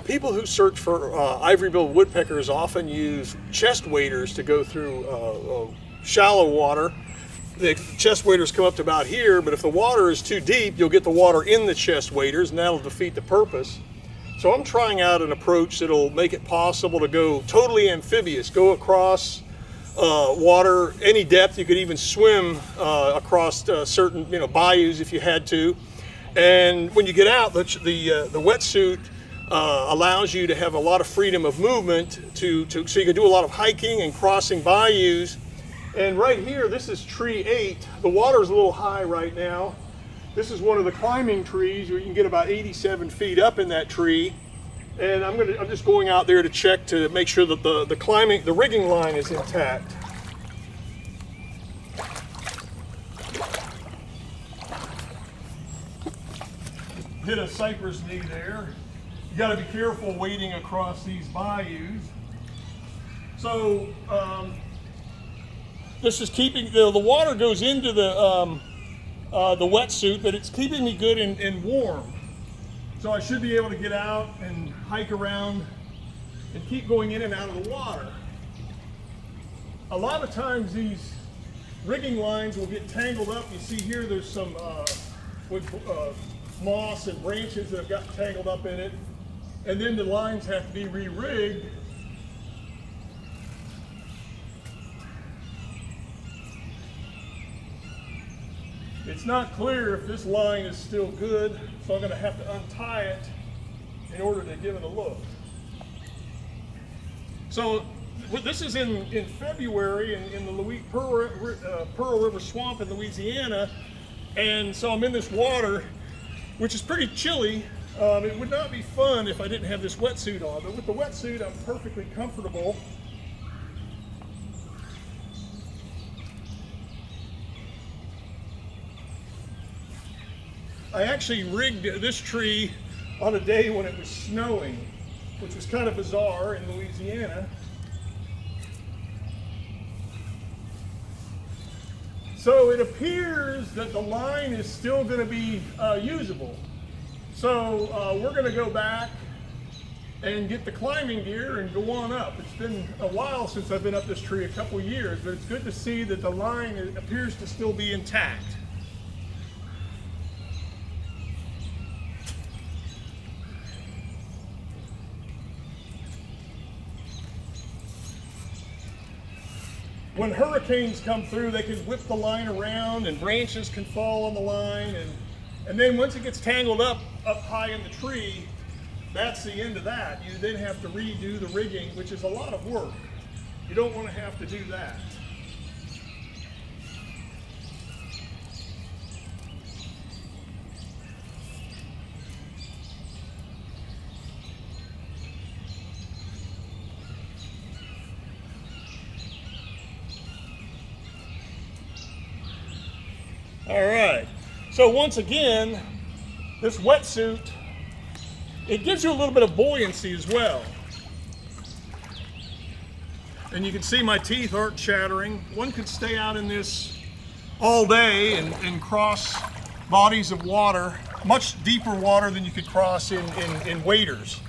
people who search for ivory-billed woodpeckers often use chest waders to go through shallow water. The chest waders come up to about here, but if the water is too deep, you'll get the water in the chest waders, and that'll defeat the purpose. So I'm trying out an approach that'll make it possible to go totally amphibious, go across water any depth. You could even swim across certain bayous if you had to. And when you get out, the wetsuit allows you to have a lot of freedom of movement so you can do a lot of hiking and crossing bayous. And right here, this is tree 8. The water is a little high right now. This is one of the climbing trees where you can get about 87 feet up in that tree. And I'm just going out there to check to make sure that the rigging line is intact. Hit a cypress knee there. You got to be careful wading across these bayous. So this is keeping the water goes into the wetsuit, but it's keeping me good and warm. So I should be able to get out and hike around and keep going in and out of the water. A lot of times these rigging lines will get tangled up. You see here there's some moss and branches that have gotten tangled up in it. And then the lines have to be re-rigged. It's not clear if this line is still good, so I'm going to have to untie it in order to give it a look. So this is in February in the Pearl River Swamp in Louisiana, and so I'm in this water, which is pretty chilly. It would not be fun if I didn't have this wetsuit on, but with the wetsuit I'm perfectly comfortable. I actually rigged this tree on a day when it was snowing, which was kind of bizarre in Louisiana. So it appears that the line is still going to be usable. So we're going to go back and get the climbing gear and go on up. It's been a while since I've been up this tree, a couple years, but it's good to see that the line appears to still be intact. When hurricanes come through, they can whip the line around and branches can fall on the line. And then once it gets tangled up high in the tree, that's the end of that. You then have to redo the rigging, which is a lot of work. You don't want to have to do that. All right, so once again, this wetsuit, it gives you a little bit of buoyancy as well. And you can see my teeth aren't chattering. One could stay out in this all day and cross bodies of water, much deeper water than you could cross in waders.